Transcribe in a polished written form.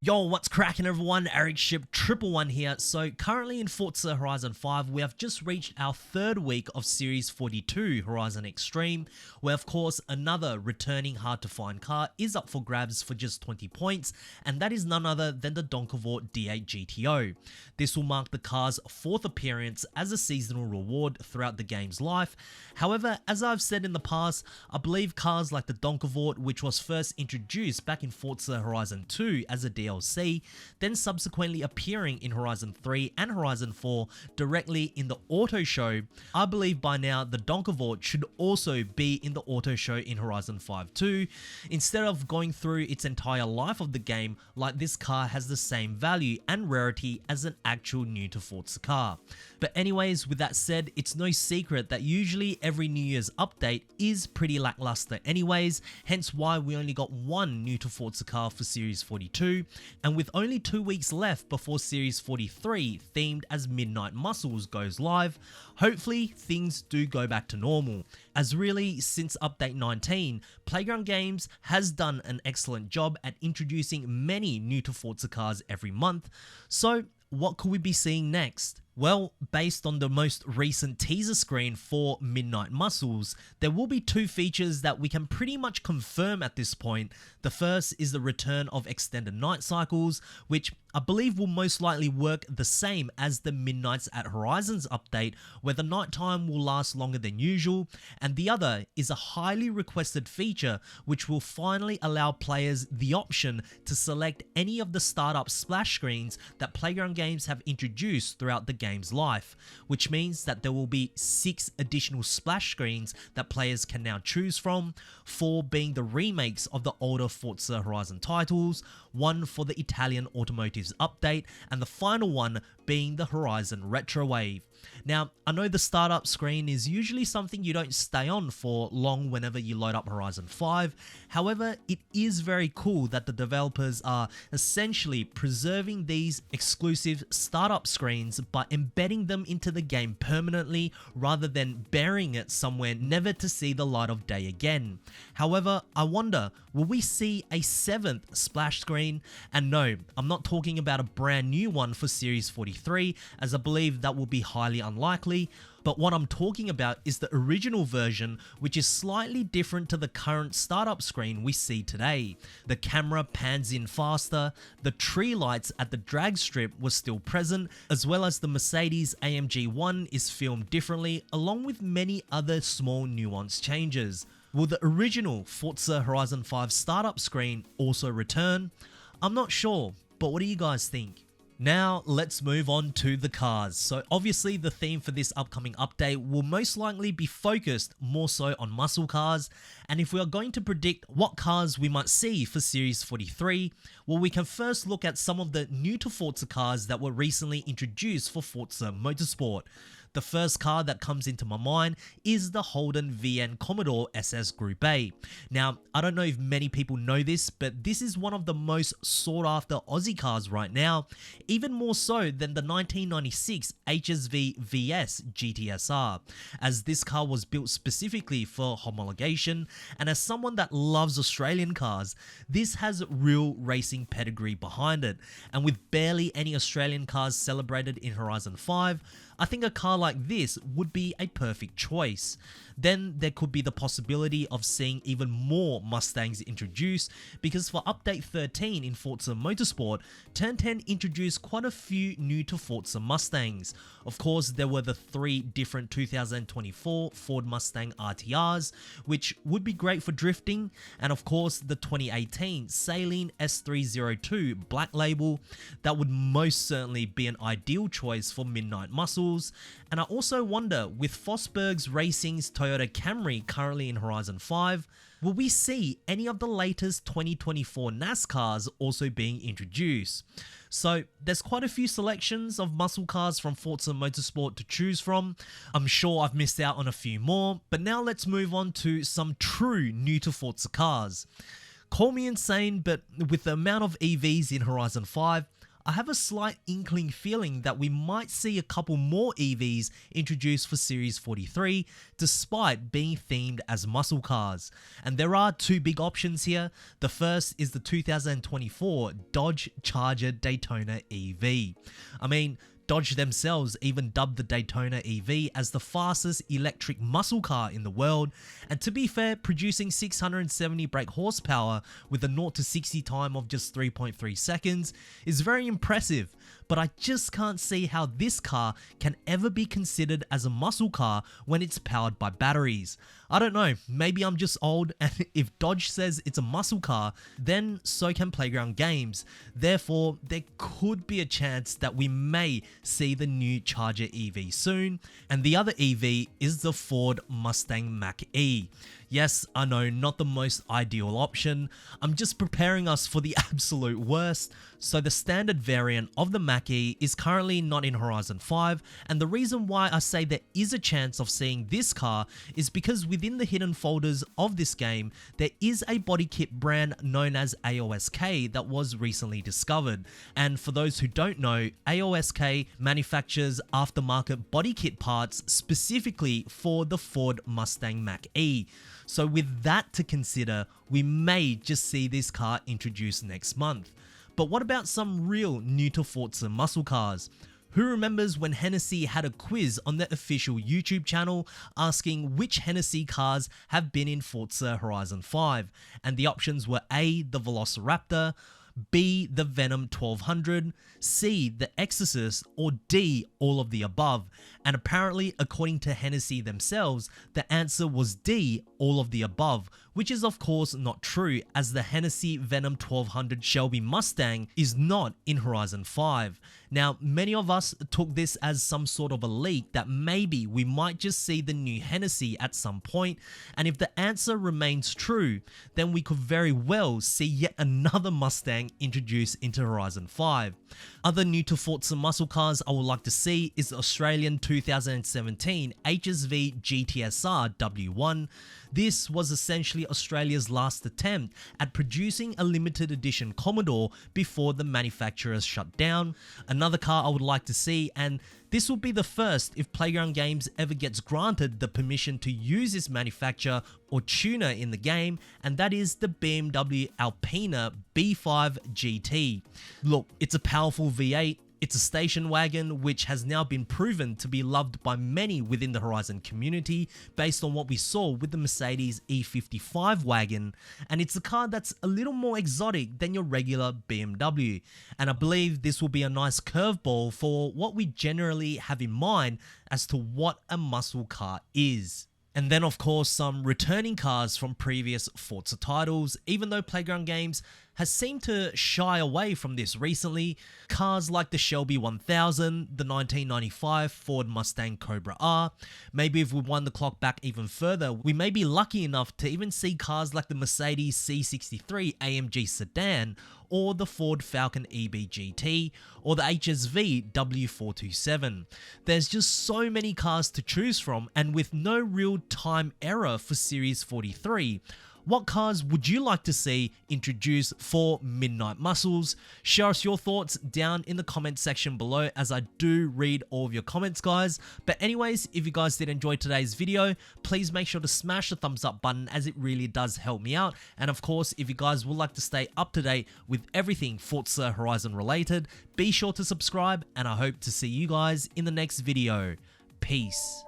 Yo, what's cracking everyone? Ericship 111 here. So currently in Forza Horizon 5, we have just reached our third week of Series 42 Horizon Extreme, where of course another returning hard to find car is up for grabs for just 20 points, and that is none other than the Donkavort D8 GTO. This will mark the car's fourth appearance as a seasonal reward throughout the game's life. However, as I've said in the past, I believe cars like the Donkavort, which was first introduced back in Forza Horizon 2 as a DLC, then subsequently appearing in Horizon 3 and Horizon 4 directly in the auto show, I believe by now the Donkavort should also be in the auto show in Horizon 5 too, instead of going through its entire life of the game. Like, this car has the same value and rarity as an actual new to Forza car. But anyways, with that said, it's no secret that usually every New Year's update is pretty lackluster anyways, hence why we only got one new to Forza car for Series 42, and with only 2 weeks left before Series 43, themed as Midnight Muscles, goes live, hopefully things do go back to normal. As really, since update 19, Playground Games has done an excellent job at introducing many new to Forza cars every month, so what could we be seeing next? Well, based on the most recent teaser screen for Midnight Muscles, there will be two features that we can pretty much confirm at this point. The first is the return of extended night cycles, which I believe will most likely work the same as the Midnights at Horizons update, where the nighttime will last longer than usual, and the other is a highly requested feature which will finally allow players the option to select any of the startup splash screens that Playground Games have introduced throughout the game's life, which means that there will be 6 additional splash screens that players can now choose from, 4 being the remakes of the older Forza Horizon titles, 1 for the Italian Automotives update, and the final one being the Horizon Retro Wave. Now, I know the startup screen is usually something you don't stay on for long whenever you load up Horizon 5, however, it is very cool that the developers are essentially preserving these exclusive startup screens by embedding them into the game permanently rather than burying it somewhere never to see the light of day again. However, I wonder, will we see a 7th splash screen? And no, I'm not talking about a brand new one for Series 43, as I believe that will be highly unlikely, but what I'm talking about is the original version, which is slightly different to the current startup screen we see today. The camera pans in faster, the tree lights at the drag strip was still present, as well as the Mercedes AMG 1 is filmed differently, along with many other small nuance changes. Will the original Forza Horizon 5 startup screen also return? I'm not sure, but what do you guys think? Now, let's move on to the cars. So obviously the theme for this upcoming update will most likely be focused more so on muscle cars, and if we are going to predict what cars we might see for Series 43, well, we can first look at some of the new to Forza cars that were recently introduced for Forza Motorsport. The first car that comes into my mind is the Holden VN Commodore SS Group A. Now, I don't know if many people know this, but this is one of the most sought after Aussie cars right now, even more so than the 1996 HSV VS GTSR, as this car was built specifically for homologation, and as someone that loves Australian cars, this has real racing pedigree behind it, and with barely any Australian cars celebrated in Horizon 5, I think a car like this would be a perfect choice. Then there could be the possibility of seeing even more Mustangs introduced, because for update 13 in Forza Motorsport, Turn 10 introduced quite a few new to Forza Mustangs. Of course, there were the 3 different 2024 Ford Mustang RTRs, which would be great for drifting, and of course the 2018 Saleen S302 Black Label, that would most certainly be an ideal choice for Midnight Muscles. And I also wonder, with Fosberg's Racing's Toyota Camry currently in Horizon 5, will we see any of the latest 2024 NASCARs also being introduced? So there's quite a few selections of muscle cars from Forza Motorsport to choose from. I'm sure I've missed out on a few more, but now let's move on to some true new to Forza cars. Call me insane, but with the amount of EVs in Horizon 5, I have a slight inkling feeling that we might see a couple more EVs introduced for Series 43, despite being themed as muscle cars. And there are two big options here. The first is the 2024 Dodge Charger Daytona EV. I mean, Dodge themselves even dubbed the Daytona EV as the fastest electric muscle car in the world, and to be fair, producing 670 brake horsepower with a 0 to 60 time of just 3.3 seconds is very impressive, but I just can't see how this car can ever be considered as a muscle car when it's powered by batteries. I don't know, maybe I'm just old, and if Dodge says it's a muscle car, then so can Playground Games. Therefore, there could be a chance that we may see the new Charger EV soon, and the other EV is the Ford Mustang Mach-E. Yes, I know, not the most ideal option. I'm just preparing us for the absolute worst. So the standard variant of the Mach-E is currently not in Horizon 5, and the reason why I say there is a chance of seeing this car is because within the hidden folders of this game, there is a body kit brand known as AOSK that was recently discovered. And for those who don't know, AOSK manufactures aftermarket body kit parts specifically for the Ford Mustang Mach-E. So with that to consider, we may just see this car introduced next month. But what about some real new to Forza muscle cars? Who remembers when Hennessy had a quiz on their official YouTube channel asking which Hennessy cars have been in Forza Horizon 5? And the options were A, the Velociraptor, B, the Venom 1200, C, the Exorcist, or D, all of the above. And apparently, according to Hennessy themselves, the answer was D, all of the above, which is of course not true, as the Hennessy Venom 1200 Shelby Mustang is not in Horizon 5. Now, many of us took this as some sort of a leak that maybe we might just see the new Hennessy at some point, and if the answer remains true, then we could very well see yet another Mustang introduced into Horizon 5. Other new to Forza muscle cars I would like to see is the Australian 2017 HSV GTSR W1. This was essentially Australia's last attempt at producing a limited edition Commodore before the manufacturers shut down. Another car I would like to see, and this will be the first if Playground Games ever gets granted the permission to use this manufacturer or tuner in the game, and that is the BMW Alpina B5 GT. Look, it's a powerful V8. It's a station wagon which has now been proven to be loved by many within the Horizon community based on what we saw with the Mercedes E55 wagon, and it's a car that's a little more exotic than your regular BMW, and I believe this will be a nice curveball for what we generally have in mind as to what a muscle car is. And then of course some returning cars from previous Forza titles, even though Playground Games has seemed to shy away from this recently. Cars like the Shelby 1000, the 1995 Ford Mustang Cobra R. Maybe if we wind the clock back even further, we may be lucky enough to even see cars like the Mercedes C63 AMG sedan, or the Ford Falcon EB GT, or the HSV W427. There's just so many cars to choose from, and with no real time error for Series 43, what cars would you like to see introduced for Midnight Muscles? Share us your thoughts down in the comment section below, as I do read all of your comments, guys. But anyways, if you guys did enjoy today's video, please make sure to smash the thumbs up button, as it really does help me out. And of course, if you guys would like to stay up to date with everything Forza Horizon related, be sure to subscribe, and I hope to see you guys in the next video. Peace.